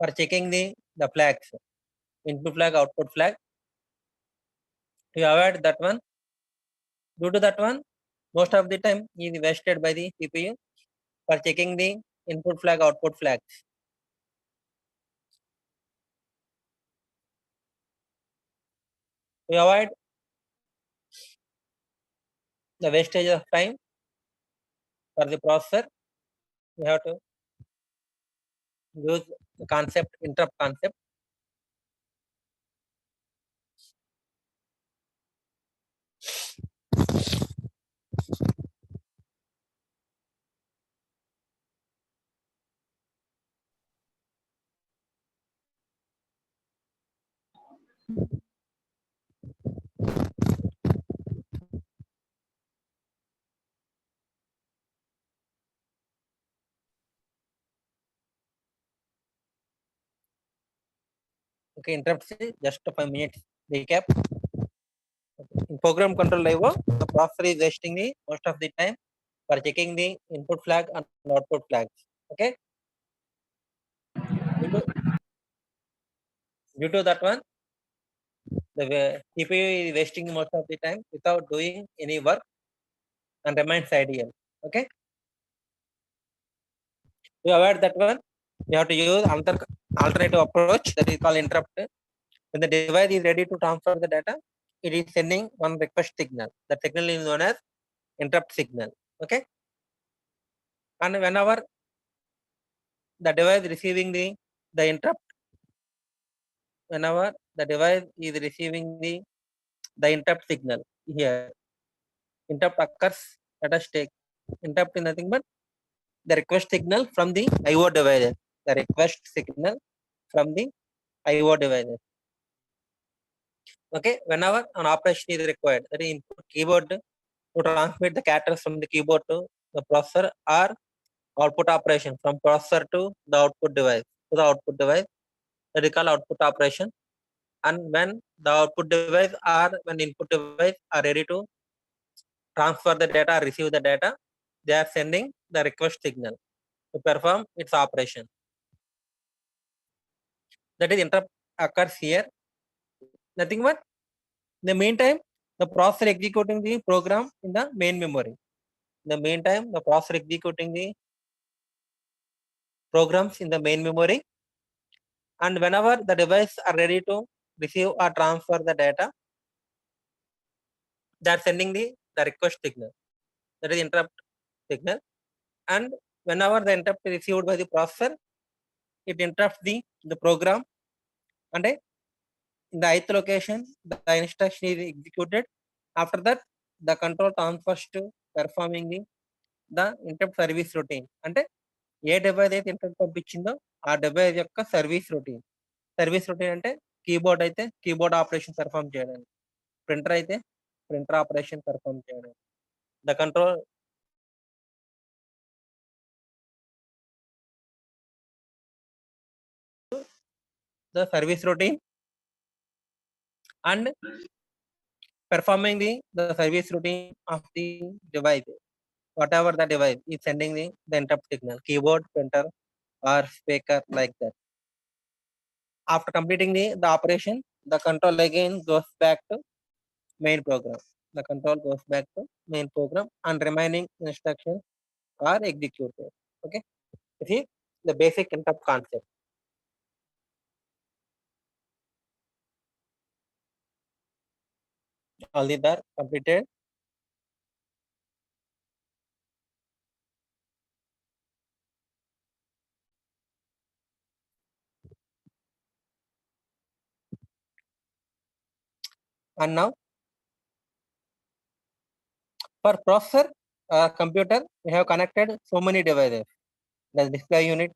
for checking the flags, input flag, output flag. To avoid that one, due to that one, most of the time is wasted by the CPU for checking the input flag, output flags. To avoid the wastage of time for the processor, we have to use the concept, interrupt concept. Okay, interrupt just 5 minutes recap. In program control IO, the processor is wasting the most of the time for checking the input flag and output flags. Okay, due to that one, the CPU is wasting most of the time without doing any work and remains ideal. Okay, to avoid that one, we have to use another alternative approach that is called interrupt. When the device is ready to transfer the data, it is sending one request signal. The signal is known as interrupt signal. Okay, and whenever the device receiving the interrupt, whenever the device is receiving the interrupt signal here, interrupt occurs. Let us take interrupt is nothing but the request signal from the IO devices. The request signal from the IO devices. Okay, whenever an operation is required, that is input keyboard to transmit the characters from the keyboard to the processor, or output operation from processor to the output device to the output device, that is called output operation. And when the output device or when input device are ready to transfer the data or receive the data, they are sending the request signal to perform its operation. That is interrupt occurs here. Nothing but in the meantime, the processor executing the program in the main memory. In the meantime, the processor executing the programs in the main memory, and whenever the device are ready to receive or transfer the data, they are sending the request signal. That is interrupt signal. And whenever the interrupt is received by the processor, it interrupts the program, and in the ith location, the instruction is executed. After that, the control transfers to performing the interrupt service routine. అంటే ఏ device అయితే interrupt పంపించిందో ఆ device యొక్క service routine అంటే keyboard అయితే keyboard operation perform చేయడానికి, printer అయితే printer operation perform చేయడానికి. The control the service routine and performing the service routine of the device, whatever the device is sending the interrupt signal, keyboard, printer, or speaker, like that. After completing the operation, the control again goes back to main program. The control goes back to main program and remaining instructions are executed. Okay, this is the basic interrupt concept. All these are completed. And now for processor computer, we have connected so many devices: the display unit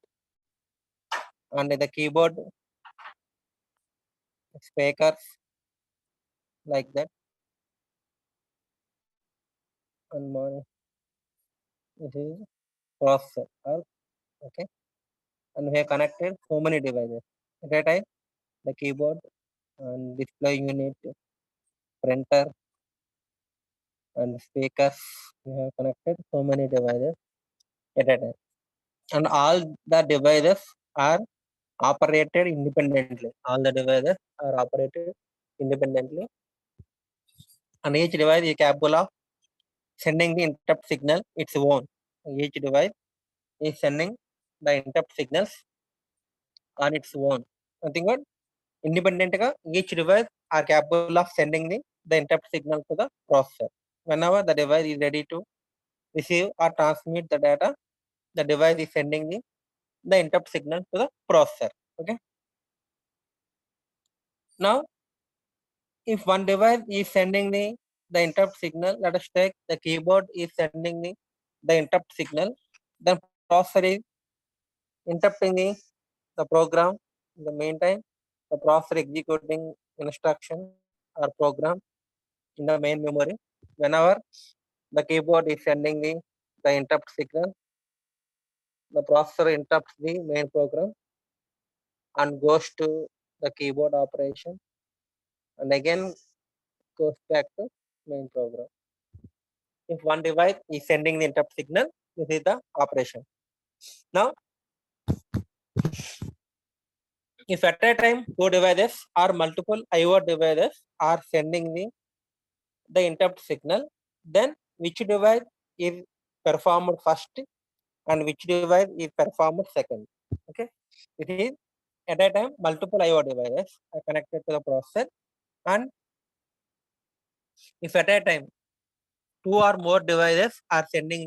and the keyboard, speakers, like that, and more. This is processor. Okay, and we have connected so many devices at a time: the keyboard and display unit, printer, and speakers. We have connected so many devices at a time, and all the devices are operated independently. All the devices are operated independently, and each device is capable of sending the interrupt signal its own. Each device is sending the interrupt signals on its own. Nothing but independent ga each device are capable of sending the interrupt signal to the processor. Whenever the device is ready to receive or transmit the data, the device is sending the interrupt signal to the processor. Okay. Now, if one device is sending the interrupt signal, let us take the keyboard is sending the interrupt signal, then processor is interrupting the program. In the meantime, the processor executing instruction or program in the main memory. Whenever the keyboard is sending the interrupt signal, the processor interrupts the main program and goes to the keyboard operation, and again goes back to main program. If one device is sending the interrupt signal, this is the operation. Now, if at a time two devices or multiple IO devices are sending the interrupt signal, then which device is performed first and which device is performed second? Okay, it is at a time multiple IO devices are connected to the processor, and if at a time two or more devices are sending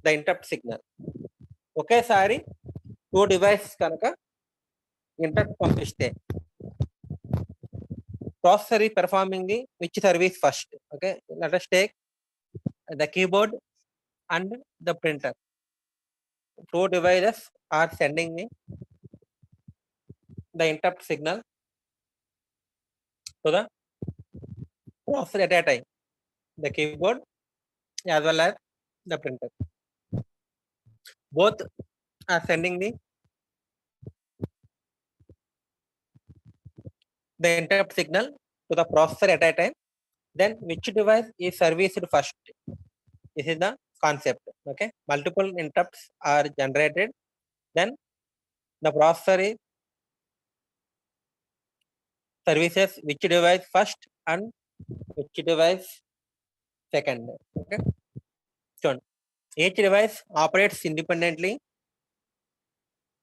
the interrupt signal. ఒకేసారి two devices కనుక interrupt పంపిస్తే processor is performing which service first. Okay, let us take the keyboard and the printer. Two devices are sending the interrupt signal to the processor at a time, the keyboard as well as the printer. Both are sending the interrupt signal to the processor at a time. Then which device is serviced first? This is the concept. Okay, multiple interrupts are generated. Then the processor is services which device first and which device second. Okay, so each device operates independently,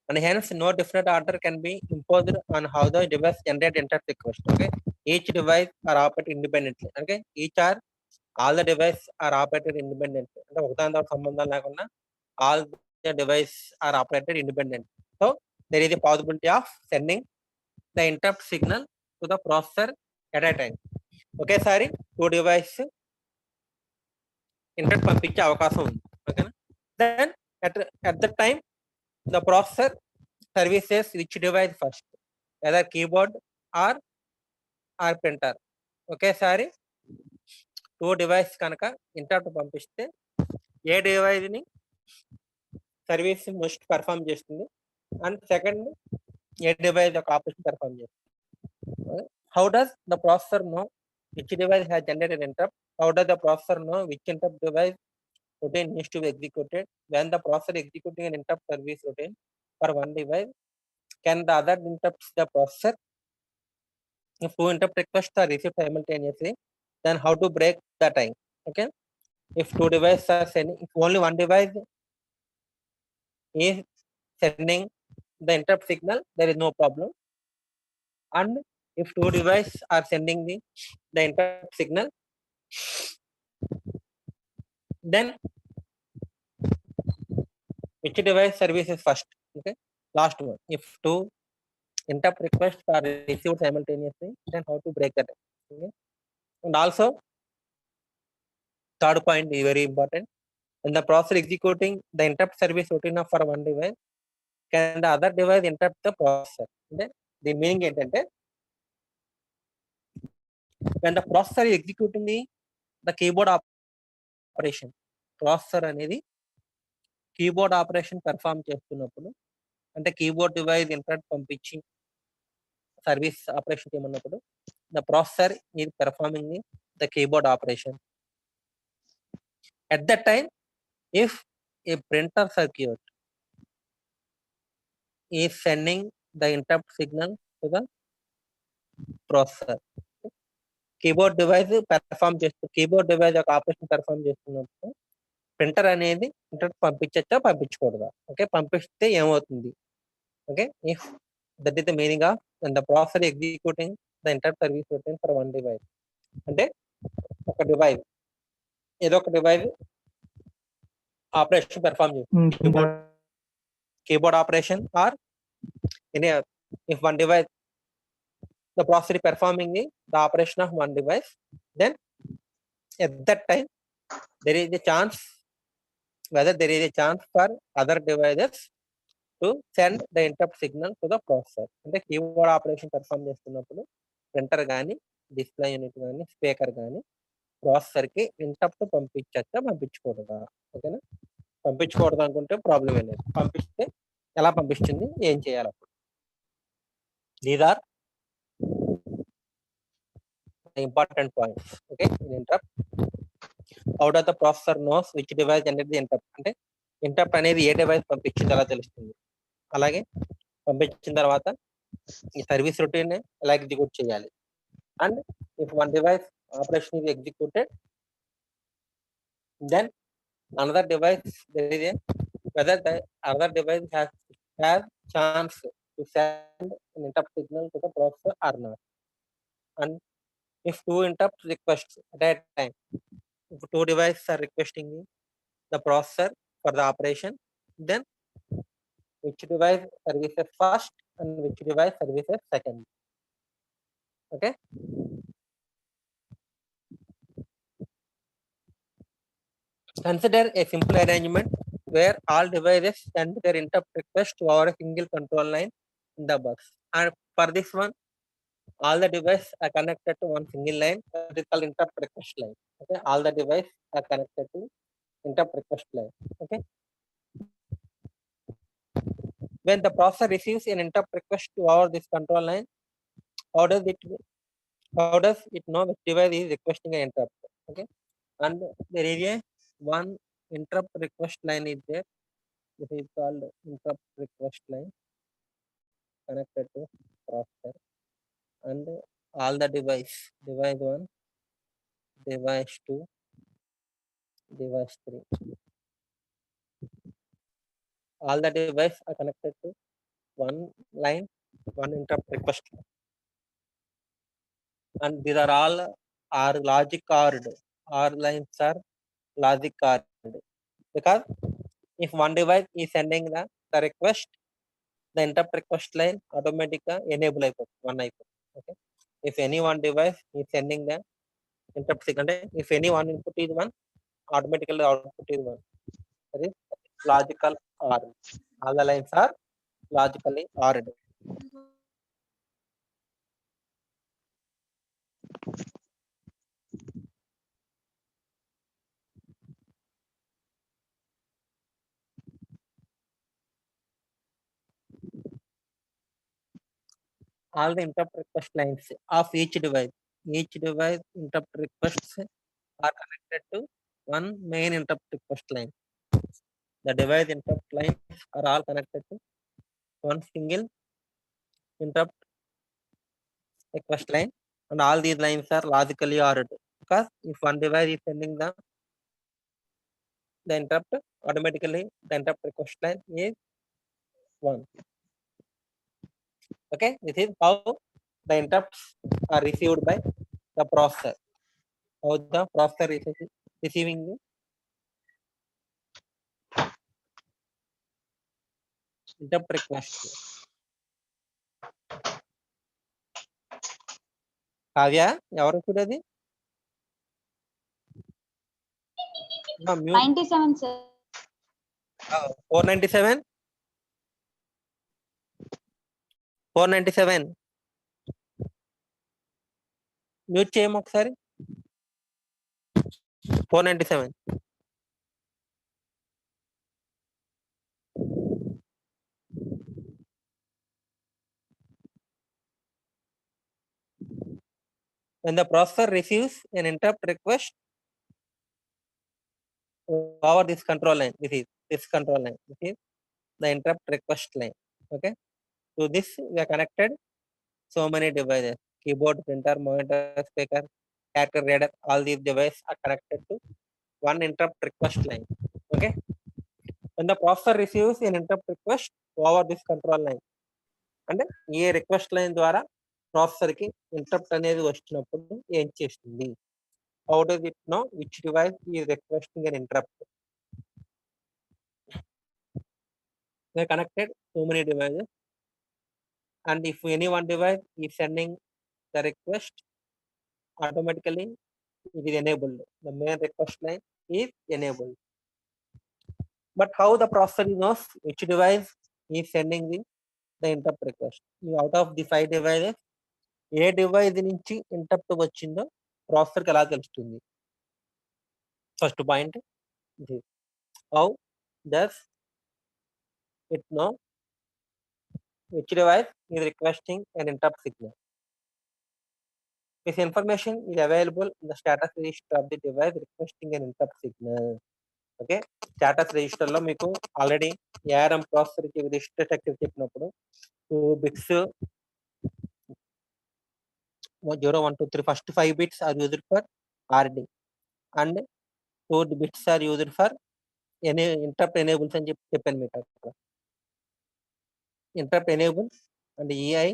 and hence no different order can be imposed on how the device generate interrupt request. Okay, each device are operated independently. Okay, each are all the device are operated independently. అంటే ఒకదానితో సంబంధం లేకుండా all the device are operated independently. So there is a possibility of sending the interrupt signal to the processor at a time. ఒకేసారి two device interrupt పంపించే అవకాశం ఉంది. ఓకేనా, then at the time the processor services which device first, either keyboard or printer. ఒకేసారి two device కనుక interrupt పంపిస్తే ఏ device ని service most perform చేస్తుంది అండ్ సెకండ్ ఏ డివైస్ యొక్క ఆపరేషన్ పర్ఫామ్ చేస్తుంది. How does the processor know which device has generated interrupt? How does the processor know which interrupt device routine needs to be executed? When the processor executing an interrupt service routine for one device, can the other interrupt the processor? If two interrupt requests are received simultaneously, then how to break the time? Okay, if two devices are sending, if only one device is sending the interrupt signal, there is no problem. And if two devices are sending the interrupt signal, then which device services first? Okay, last one. If two interrupt requests are received simultaneously, then how to break that? Okay, and also third point is very important. When the processor executing the interrupt service routine for one device, can the other device interrupt the processor? Okay, the meaning ఏంటంటే when the processor is executing the keyboard operation, processor అనేది keyboard operation perform చేస్తున్నప్పుడు, అంటే keyboard device interrupt పంపించి service operation చేయమన్నప్పుడు the processor is performing the keyboard operation. At that time, if a printer circuit is sending the interrupt signal to the processor. Keyboard device perform చేస్తూ keyboard device యొక్క operation perform చేస్తున్నప్పుడు printer అనేది interrupt పంపించచ్చా పంపించకూడదా? Okay, పంపిస్తే ఏమవుతుంది? Okay, if that is the meaning of the processor executing the interrupt service routine for one device. అంటే ఒక device ఏదో ఒక డివైస్ ఆపరేషన్ పెర్ఫామ్ చేస్తుంది, keyboard operation or any if one device the processor is performing the operation of one device, then at that time there is a chance whether there is a chance for other devices to send the interrupt signal to the processor. అంటే keyboard operation perform చేస్తున్నప్పుడు printer కానీ display unit కానీ speaker కానీ ప్రాసెసర్కి interrupt పంపించచ్చా పంపించకూడదా? ఓకేనా, పంపించకూడదు అనుకుంటే problem ఏం లేదు, పంపిస్తే ఎలా పంపిస్తుంది, ఏం చేయాలి అప్పుడు? These are important points. Okay, in interrupt, how does the processor knows which device generated the interrupt? అంటే ఇంటరప్ట్ అనేది ఏ డివైస్ పంపించింది ఎలా తెలుస్తుంది? అలాగే పంపించిన తర్వాత ఈ సర్వీస్ రొటీన్ ఎలా ఎగ్జిక్యూట్ చేయాలి? And if one device operation is executed, then another device there is a whether the other device has chance to send an interrupt signal to the processor or not. And if two interrupt requests at a time, if two devices are requesting the processor for the operation, then which device services first and which device services second? Okay, consider a simple arrangement where all devices send their interrupt request to our single control line in the bus, and for this one all the devices are connected to one single line, that is called interrupt request line. Okay, all the devices are connected to interrupt request line. Okay, when the processor receives an interrupt request to our this control line, how does it know which device is requesting an interrupt? Okay, and there is a one interrupt request line is there. This is called interrupt request line connected to processor, and all the device 1, device 2, device 3, all the devices are connected to one line, one interrupt request line. And these are all are logic ORed. Or lines are logic ORed, because if one device is sending the request, the interrupt request line automatically enable one iPod. Okay, if any one device is sending the interrupt signal, if any one input is one, automatically output is one. That is logical OR. All the lines are logically ORed. All the interrupt request lines of each device interrupt requests are connected to one main interrupt request line. The device interrupt lines are all connected to one single interrupt request line, and all these lines are logically ordered, because if one device is sending the interrupt, automatically the interrupt request line is one. Okay, this is how the interrupts are received by the processor. How the processor is receiving the interrupt request. Kavya ఎవరు చూడది? 97 sir. 497 497 mute చేయము ఒకసారి. 497 when the processor receives an interrupt request over this control line, this control line, this is the interrupt request line. Okay, To this, we are connected so many devices: keyboard, printer, monitor, speaker, character reader. All these devices are connected to one interrupt request line. Okay. When the processor receives an interrupt request over this control line, అంటే ఏ request line ద్వారా processor కి interrupt అనేది వచ్చినప్పుడు ఏం చేస్తుంది? How does it know which device is requesting an interrupt? They are connected so many devices, and if any one device is sending the request, automatically it is enabled. The main request line is enabled. But how the processor knows which device is sending the interrupt request? Out of the 5 devices, ఏ device నుంచి interrupt వచ్చిందో ప్రాసెసర్కి ఎలా తెలుస్తుంది? First point, how does it know which device is requesting an interrupt signal? This information is available in the status register of the device requesting an interrupt signal. Okay, status register లో మీకు already ARM processor కి register structure చెప్పినప్పుడు 2 bits 0 1 2 3 first 5 bits are used for RD and 2 bits are used for interrupt enables అని చెప్పాను మీకు అక్కడ. Interrupt enable and EI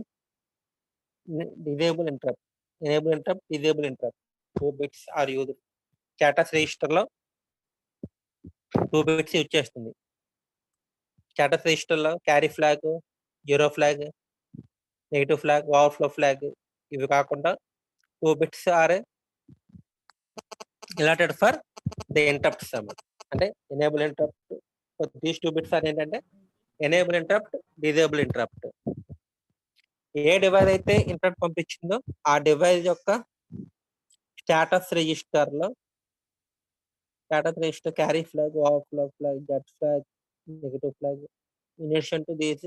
disable interrupt, enable interrupt, disable interrupt. 2 bits are used. Status register లో 2 bits use చేస్తుంది. Status register లో carry flag, zero flag, negative flag, overflow flag, ఇవి కాకుండా 2 bits are allotted for the interrupts అన్నమాట. అంటే enable interrupt, these 2 bits are ఏంటంటే enable interrupt, disable interrupt. ఏ device అయితే ఇంటరప్ట్ పంపించిందో ఆ డివైస్ యొక్క స్టాటస్ రిజిస్టర్ లో carry flag, overflow flag, Z flag, negative flag. In addition to these,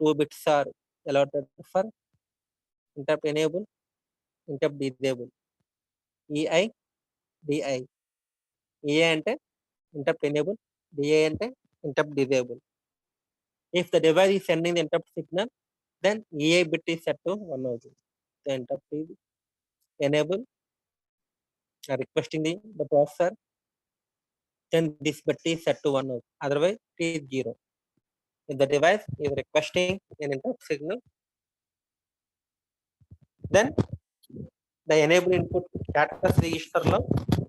2 bits are allotted for interrupt enable, interrupt disable. EI, DI. EI అంటే interrupt enable, DI అంటే interrupt disable. If the device is sending the interrupt signal, then EI bit is set to 1 అవుతుంది. The interrupt is enable, requesting the processor, then this bit is set to 1 అవుతుంది. Otherwise, it is 0. If the device is requesting an interrupt signal, then the enable input status register లో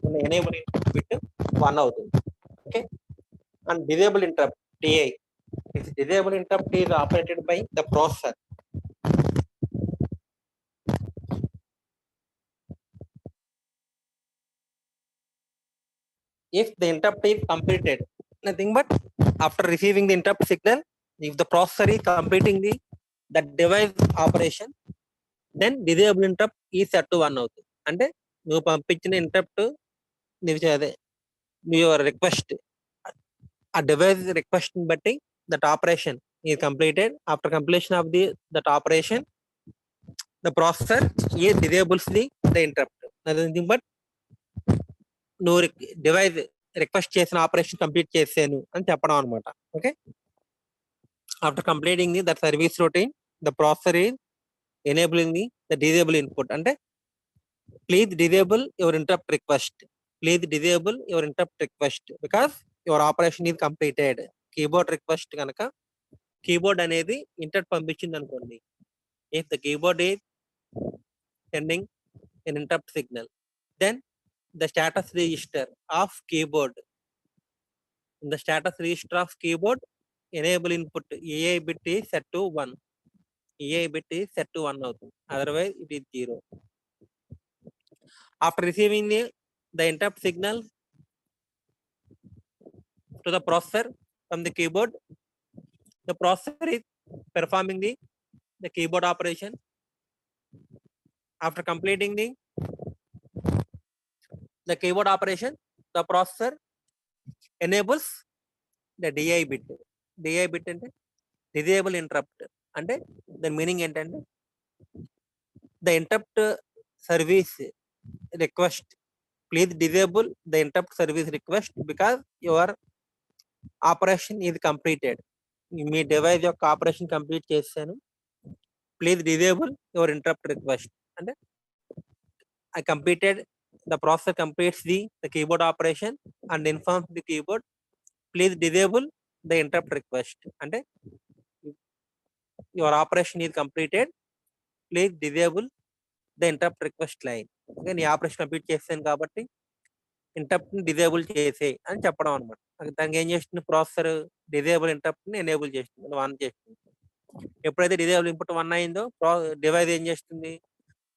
ఉన్న enable input bit 1 అవుతుంది. Okay, and disable interrupt DI. This disable interrupt is operated by the processor. If the interrupt is completed, nothing but after receiving the interrupt signal, if the processor is completing the device operation, then disable interrupt is set to 1 అవుతుంది. అంటే నువ్వు పంపించిన interrupt అదే your request, ఆ device request బట్టి that operation is completed. After completion of that operation, the processor disables the interrupt. Nothing but నువ్వు device request చేసిన operation complete చేసాను అని చెప్పడం అనమాట. Okay, after completing that service routine, the processor is enabling the disable input. అంటే please disable your interrupt request, please disable your interrupt request because your operation is completed. Keyboard request కనుక keyboard అనేది interrupt పంపించింది అనుకోండి, if the keyboard is sending an interrupt signal, then the status register of keyboard, in the status register of keyboard, enable input EI bit is set to 1. EI bit is set to 1 అవుతుంది. Otherwise it is 0. After receiving the interrupt signal to the processor from the keyboard, the processor is performing the keyboard operation. After completing the keyboard operation, the processor enables the DI bit. DI bit అంటే disable interrupt. అంటే దాని meaning ఏంటంటే the interrupt service request, please disable the interrupt service request because your operation is completed. Me device యొక్క operation complete చేశాను, please disable your interrupt request అంటే I completed the processor completes the keyboard operation and informs the keyboard please disable the interrupt request అంటే your operation is completed, please disable the interrupt request line. Okay, నీ operation complete చేశాను కాబట్టి interrupt ని disable చేసే అని చెప్పడం అనమాట. దానికి ఏం చేస్తుంది, ప్రాసెసర్ డిజేబుల్ ఇంటరప్ట్ ని ఎనేబుల్ చేస్తుంది, ఆన్ చేస్తుంది. ఎప్పుడైతే డిజేబుల్ ఇన్పుట్ 1 అయిందో డివైస్ ఏం చేస్తుంది,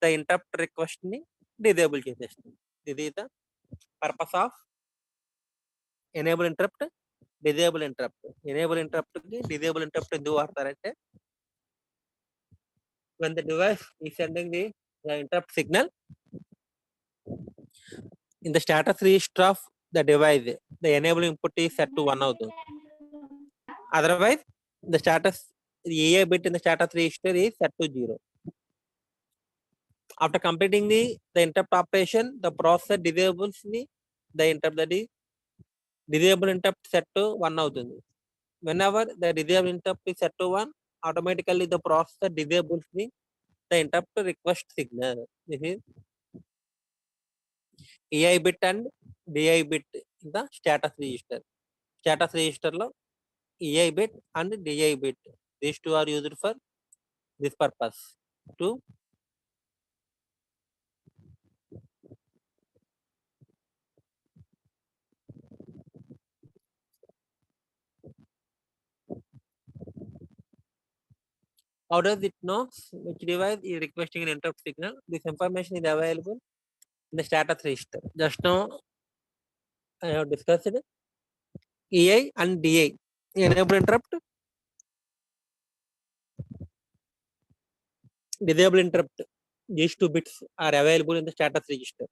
ద ఇంటరప్ట్ రిక్వెస్ట్ ని డిజేబుల్ చేసేస్తుంది. ఇది the purpose of enable interrupt, disable interrupt. Enable interrupt కి డిజేబుల్ ఇంటరప్ట్ ఎందుకు వాడతారంటే when the device is sending the interrupt signal in the status register of the device, the enable input is set to 1 అవుతుంది. Otherwise the status EA bit in the status register is set to 0. After completing the interrupt operation, the processor disables the interrupt, that is disable interrupt set to 1 అవుతుంది. Whenever the disable interrupt is set to 1, automatically the processor disables the interrupt request signal. This is EI bit and DI bit in the status register. Status register lo EI bit and DI bit, these two are used for this purpose. To how does it know which device is requesting an interrupt signal? This information is available in the status register. Just now I have discussed EI and DI. Enable interrupt, disable interrupt. These two bits are available in the status register.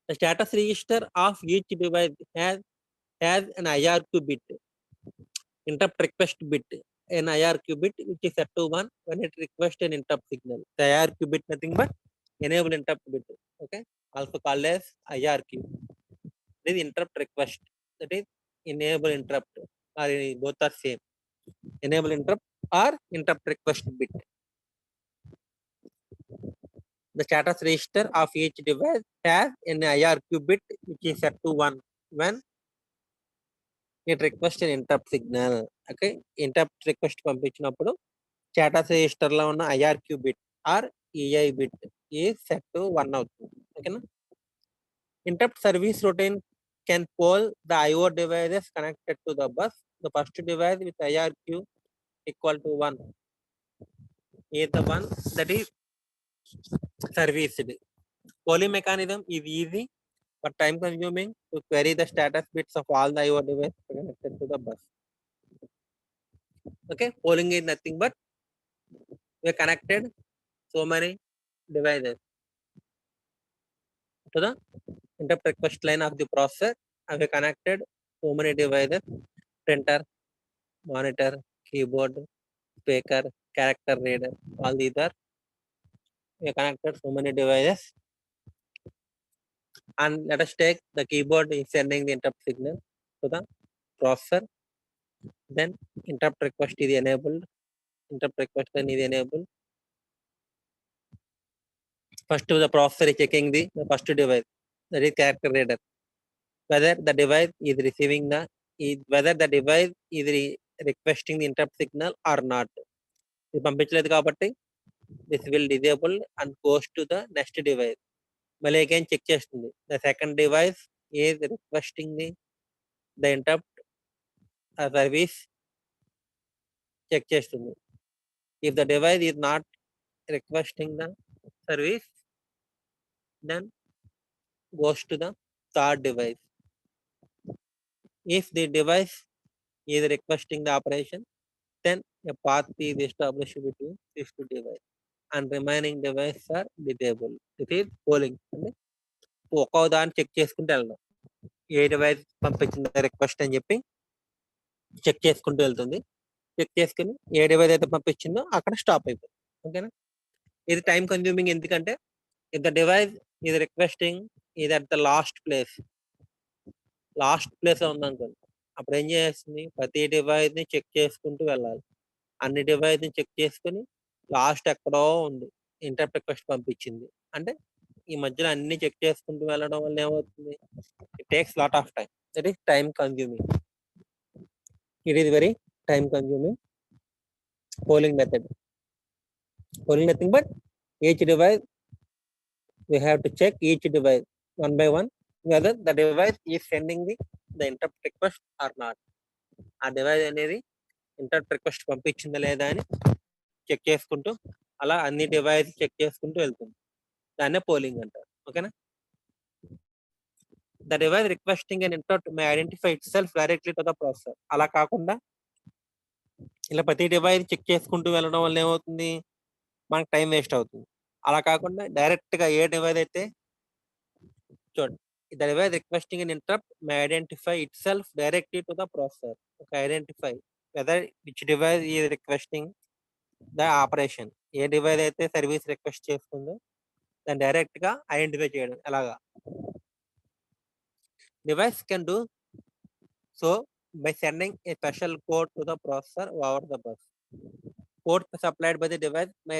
The status register of each device has an IRQ bit, interrupt request bit, an IRQ bit which is set to 1 when it requests an interrupt signal. The IRQ bit nothing but enable interrupt bit. Okay, also called as IRQ. This is interrupt request, that is enable interrupt, or both are same. Enable interrupt or interrupt request bit. The status register of each device has an IRQ bit which is set to 1 when it requests an interrupt signal. Okay, interrupt request పంపించినప్పుడు status register లో ఉన్న IRQ bit are EI bit is set to 1 అవుతుంది. ఓకేనా. Interrupt service routine can poll the IO devices connected to the bus. The first device with IRQ equal to 1 is the one that is serviced. Polling mechanism is easy but time consuming to query the status bits of all the IO devices connected to the bus. Okay, polling is nothing but we connected so many devices to the interrupt request line of the processor, and we connected so many devices: printer, monitor, keyboard, speaker, character reader. All these are we connected so many devices. And let us take the keyboard is sending the interrupt signal to the processor. Then interrupt request is enabled. Interrupt request then is enabled. First the processor is checking the first device, that is character reader, whether the device is receiving whether the device is requesting the interrupt signal or not. ఇది పంపించలేదు కాబట్టి this will disable and goes to the next device. మళ్ళీ again check చేస్తుంది, the second device is requesting the interrupt service, check చేస్తుంది. If the device is not requesting the service, then goes to the third device. If the device is requesting the operation, then a path is established between these two devices and remaining devices are disabled. It is polling. అంటే ఒక్కో దాన్ని check చేసుకుంటూ వెళ్ళడం, ఏ device పంపించిన request అని చెప్పి check చేసుకుంటూ వెళ్తుంది. చెక్ చేసుకుని ఏ డివైస్ అయితే పంపించిందో అక్కడ స్టాప్ అయిపోతుంది. ఓకేనా. ఇది టైం కన్జ్యూమింగ్ ఎందుకంటే if the device is requesting ఇది అట్ ద లాస్ట్ ప్లేస్ ఉందనుకోండి, అప్పుడు ఏం చేస్తుంది, ప్రతి డివైస్ ని చెక్ చేసుకుంటూ వెళ్ళాలి. అన్ని డివైస్ ని చెక్ చేసుకుని లాస్ట్ ఎక్కడో ఉంది ఇంటరప్ట్ రిక్వెస్ట్ పంపించింది అంటే ఈ మధ్యలో అన్ని చెక్ చేసుకుంటూ వెళ్ళడం వల్ల ఏమవుతుంది, it takes lot of time. That is time consuming. It is very time consuming polling method. Polling nothing but each device we have to check each device one by one whether the device is sending the interrupt request or not. ఆ device అనేది interrupt request పంపించిందా లేదా అని check చేసుకుంటూ అలా అన్ని device check చేసుకుంటూ వెళ్తుంది. దాన్నే పోలింగ్ అంటారు. ఓకేనా. The device requesting and interrupt May identify it self directly to the processor. అలా కాకుండా ఇలా ప్రతి డివైస్ చెక్ చేసుకుంటూ వెళ్ళడం వల్ల ఏమవుతుంది, మనకు టైం వేస్ట్ అవుతుంది. అలా కాకుండా డైరెక్ట్ గా ఏ డివైస్ అయితే చూడండి, the device requesting and interrupt May identify it self directly to the processor. ఒక ఐడెంటిఫై వెదర్ విచ్ డివైస్ ఈ requesting the operation. A device అయితే సర్వీస్ రిక్వెస్ట్ చేస్తుందో దాన్ని డైరెక్ట్ గా ఐడెంటిఫై చేయడం. ఎలాగా device can do so by sending a special code to the processor over the bus. Code supplied by the device may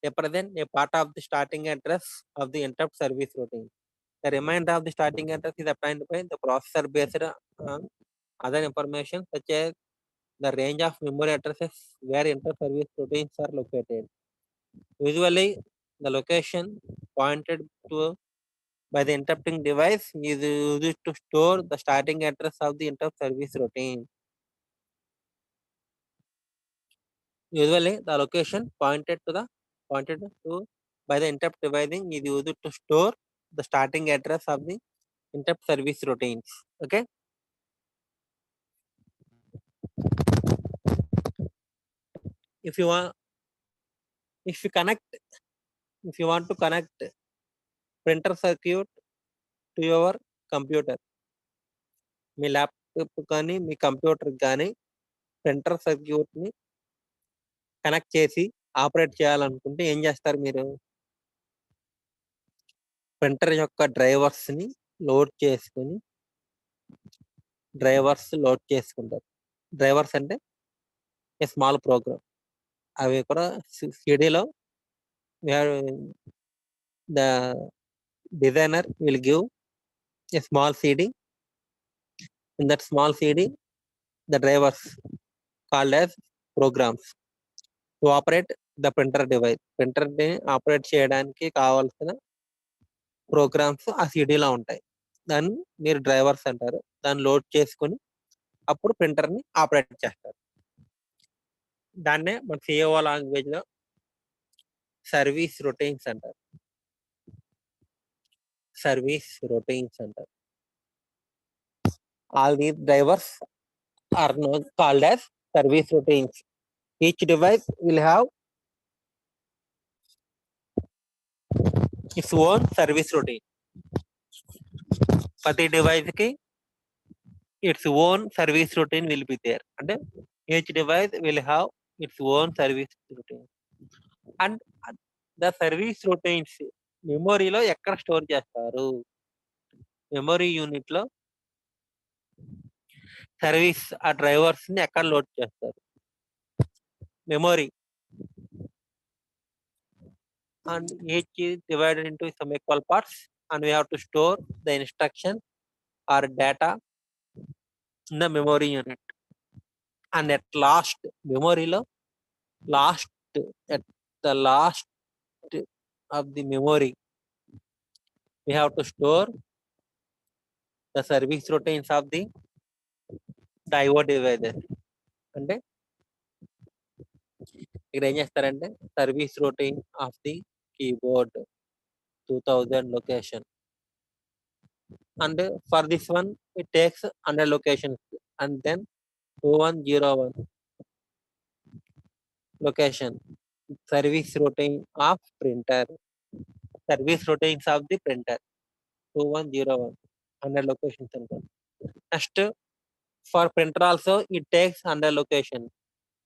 represent a part of the starting address of the interrupt service routine. The remainder of the starting address is obtained by the processor based on other information such as the range of memory addresses where interrupt service routines are located. Usually, the location pointed to by the interrupting device is used to store the starting address of the interrupt service routine. Usually, the location pointed to by the interrupt device is used to store the starting address of the interrupt service routines. Okay. If you want, if you connect, if you want to connect printer circuit to your computer, me laptop కానీ మీ computer కానీ printer circuit ని connect చేసి operate చేయాలనుకుంటే ఏం చేస్తారు మీరు, printer యొక్క drivers ని లోడ్ చేసుకుని లోడ్ చేసుకుంటారు. డ్రైవర్స్ అంటే ఏ స్మాల్ ప్రోగ్రామ్. అవి కూడా సిడీలో the designer will give a small CD. In that small CD the drivers called as programs to operate the printer device. Printer ని ఆపరేట్ చేయడానికి కావాల్సిన ప్రోగ్రామ్స్ ఆ సిడీలో ఉంటాయి. దాన్ని మీరు డ్రైవర్స్ అంటారు. దాన్ని లోడ్ చేసుకుని అప్పుడు ప్రింటర్ ని ఆపరేట్ చేస్తారు. దాన్నే మన సిఓ లాంగ్వేజ్ లో సర్వీస్ రొటీన్స్ అంటారు. సర్వీస్ రొటీన్స్ అంటారు. All these drivers are called as service routines. Each device will have its own service routine. ప్రతి డివైస్ కి its own service routine will be there. అంటే each device will have its own service routine. And the service routines మెమొరీలో ఎక్కడ store చేస్తారు, memory unit లో service ఆ drivers ని ఎక్కడ load చేస్తారు, memory. And each is divided into some equal parts and we have to store the instruction or data in the memory unit. And at last memory lo at the last of the memory we have to store the service routines of the IO devices. అంటే ఇక్కడ ఏం చేస్తారంటే service routine of the keyboard 2000 location. And for this one it takes 100 locations and then 2101 location service routine of printer. Service routines of the printer 2101 100 locations. Next for printer also it takes 100 locations.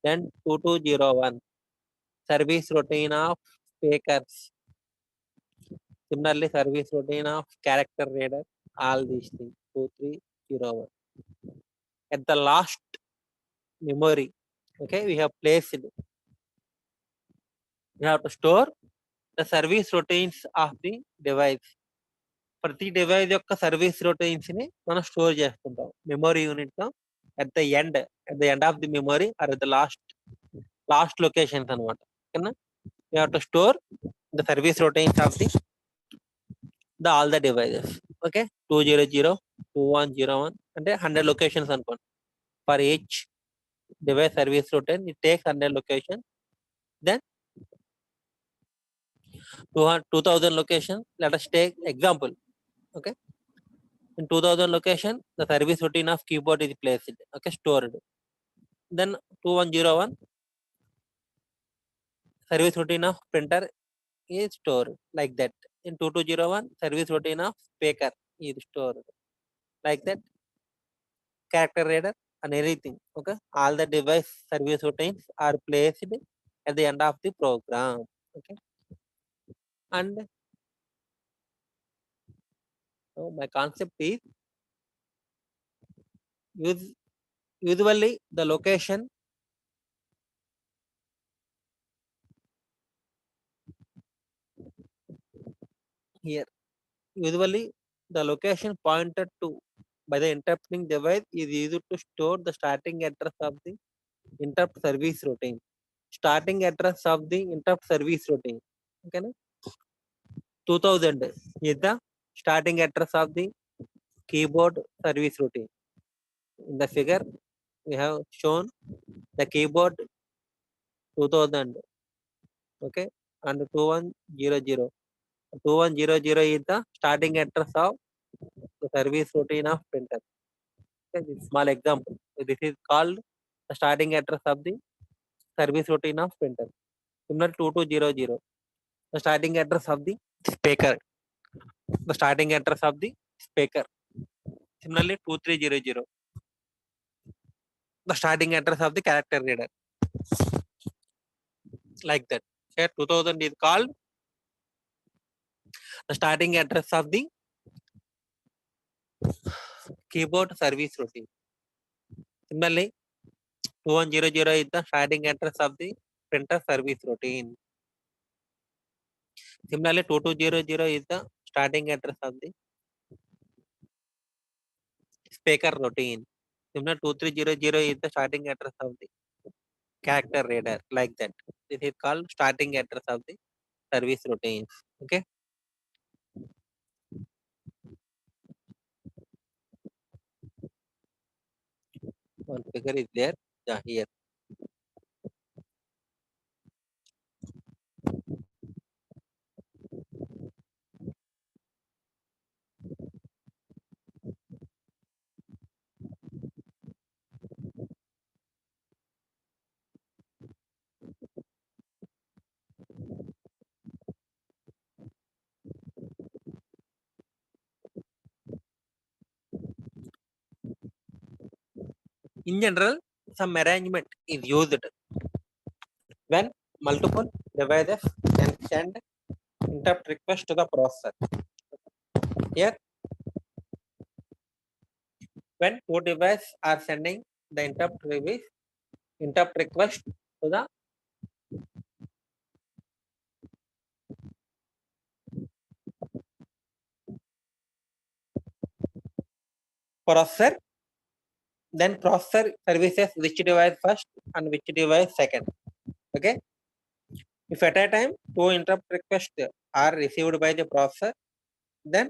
Then 2201 service routine of speakers. Similarly service routine of character reader. All these things 2301. at the last memory. Okay, we have placed. We have to store the service routines of the device. ప్రతి device యొక్క service routines ని మనం store చేసుకుంటాం memory unit లో at the end of the memory or at the last locations అనమాట. ఓకేనా, we have to store the service routines of all the devices. Okay, 200 2101 అంటే 100 locations అనుకోండి. For each device service routine it takes 100 locations. Then 2000 locations, let us take example. Okay, in 2000 location the service routine of keyboard is placed. Okay, stored. Then 2101 service routine of printer is stored like that. In 2201 service routine of speaker is stored like that. Character reader and anything. Okay, all the device service routines are placed at the end of the program. Okay, and so my concept is usually the location here. Usually, the location pointed to by the interrupting device is used to store the starting address of the interrupt service routine. Starting address of the interrupt service routine. Okay, na? 2000 is the starting address of the keyboard service routine. In the figure, we have shown the keyboard 2000. Okay, and 2100. 2100 is the starting address of the service routine of printer. Okay, this small example. So this is called the starting address of the service routine of printer. Similar 2200, the starting address of the speaker. The starting address of the speaker. Similarly 2300, the starting address of the character reader. Like that. Here 2000 is called the starting address of the keyboard service routine. Similarly 2100 is the starting address of the printer service routine. Similarly 2200 is the starting address of the speaker routine. Similar 2300 is the starting address of the character reader, like that. This is called starting address of the service routines. Okay, one figure is there. Yeah, here. In general, some arrangement is used when multiple devices can send interrupt request to the processor. Here, when two devices are sending the interrupt request to the processor, then processor services which device first and which device second. Okay, if at a time two interrupt requests are received by the processor, then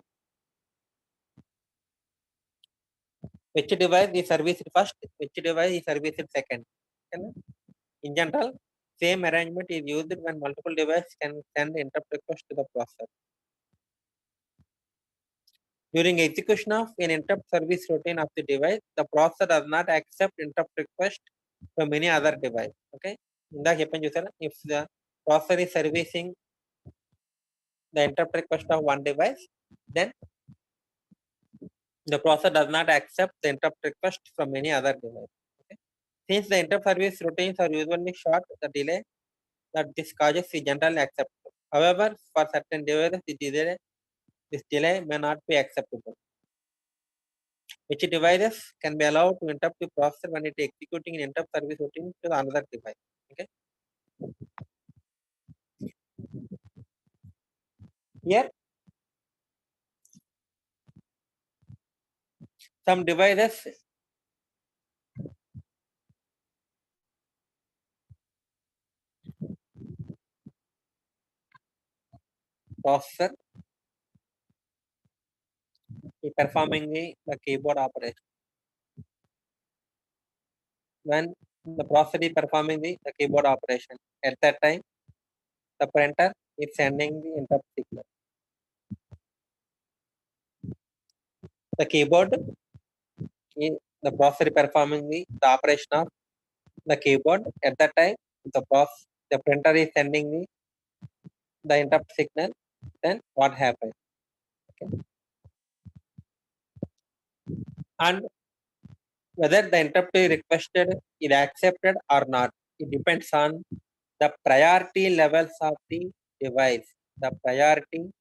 which device is serviced first, which device is serviced second. Okay? In general, same arrangement is used when multiple devices can send interrupt request to the processor. During execution of an interrupt service routine of the device, the processor does not accept interrupt request from any other device. Okay, ఇందాక చెప్పాను చూసారా, if the processor is servicing the interrupt request of one device, then the processor does not accept the interrupt request from any other device. Okay? Since the interrupt service routines are usually short, the delay that this causes is generally acceptable. However, for certain devices, this delay may not be acceptable. which devices can be allowed to interrupt the processor when it is executing an interrupt service routine to another device. Okay. Here, some devices processor is performing the keyboard operation. When the processor is performing the keyboard operation, at that time, the printer is sending the interrupt signal. The keyboard is the processor is performing the operation of the keyboard. At that time, the printer is sending the interrupt signal. Then what happens? Okay. And whether the interrupt is requested is accepted or not, it depends on the priority levels of the device. The priority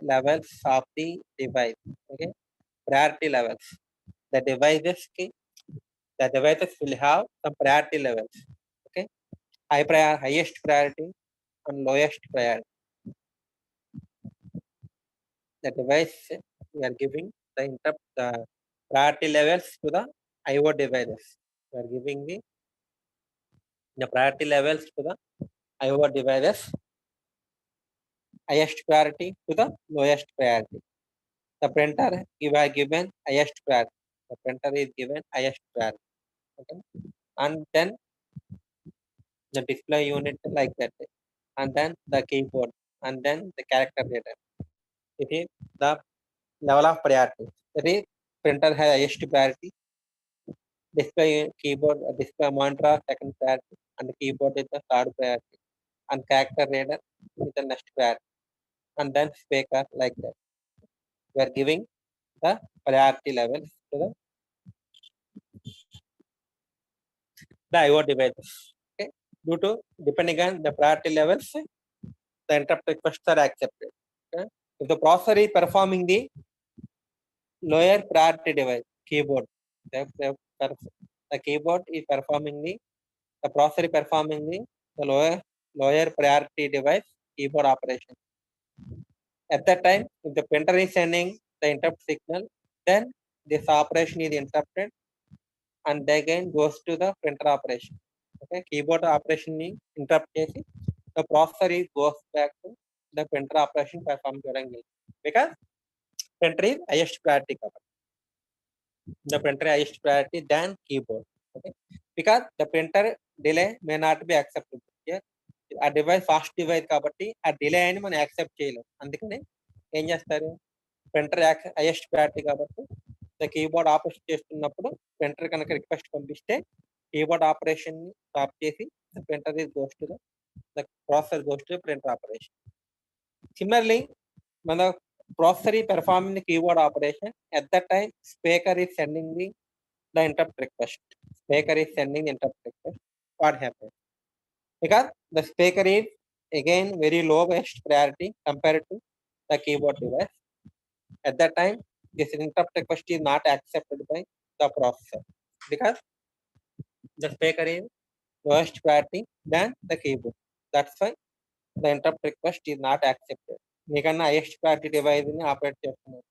levels of the device. Okay, priority levels. The devices will have some priority levels. Okay, highest priority and lowest priority. The device we are giving the priority levels to the IO devices. We are giving the priority levels to the IO devices, highest priority to the lowest priority. The printer you are given highest priority. The printer is given highest priority. Okay. And then the display unit like that. And then the keyboard. And then the character reader. It is the level of priority. That is, printer has highest priority. Display monitor second priority. And the keyboard is the third priority. And character reader is the next priority. And then speaker like that. We are giving the priority levels to the IO devices. Okay. Due to depending on the priority levels, the interrupt requests are accepted. Okay. If the processor is performing the lower priority device keyboard, the keyboard is performing the processor is performing the lower priority device keyboard operation. At that time, if the printer is sending the interrupt signal, then this operation is interrupted and again goes to the printer operation. Okay, keyboard operation is interrupt chesi, the processor is goes back to the printer operation perform cheyadangi because printer is highest priority cover. The printer highest priority than keyboard. Okay, because the printer delay may not be accepted here. ఆ device fast device కాబట్టి ఆ delay అని మనం accept చేయలేం. అందుకని ఏం చేస్తారు, printer highest priority కాబట్టి ద కీబోర్డ్ ఆపరేషన్ చేస్తున్నప్పుడు ప్రింటర్ కనుక రిక్వెస్ట్ పంపిస్తే కీబోర్డ్ ఆపరేషన్ స్టాప్ చేసి printer goes to the processor goes to printer operation. Similarly, when the processor is performing the keyboard operation, at that time speaker is sending the interrupt request. Speaker is sending the interrupt request. What happens? Because the speaker is again very lowest priority compared to the keyboard device. At that time, this interrupt request is not accepted by the processor because the speaker is lowest priority than the keyboard. That's why the interrupt request is not accepted. మీకన్నా highest priority device ని operate చేస్తున్నారు,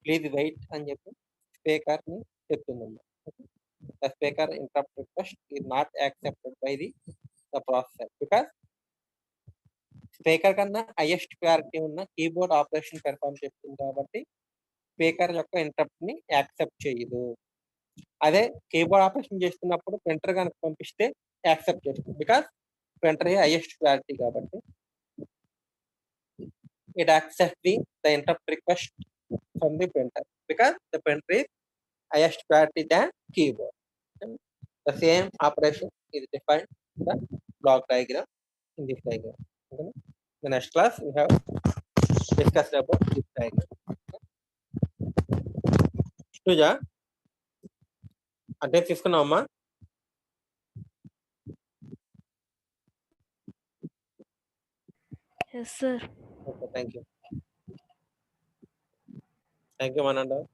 please wait అని చెప్పి speaker ని చెప్తున్నాము. The speaker interrupt request is not accepted by the processor because speaker కన్నా highest priority ఉన్న keyboard operation perform చేస్తుంది కాబట్టి స్పీకర్ యొక్క ఇంటరప్ట్ ని యాక్సెప్ట్ చేయదు. అదే కీబోర్డ్ ఆపరేషన్ చేస్తున్నప్పుడు ప్రింటర్ కనుక పంపిస్తే యాక్సెప్ట్ చేస్తుంది బికాస్ ప్రింటర్ హైయెస్ట్ ప్రియారిటీ కాబట్టి it accepts the interrupt request from the printer because the printer is highest priority than keyboard. And the same operation is defined in the block diagram in this diagram. Okay. The next class we have discussed about this diagram. Stuja, అదే తీసుకున్నావమ్మా? Yes, sir. Okay, thank you. Thank you, Mananda.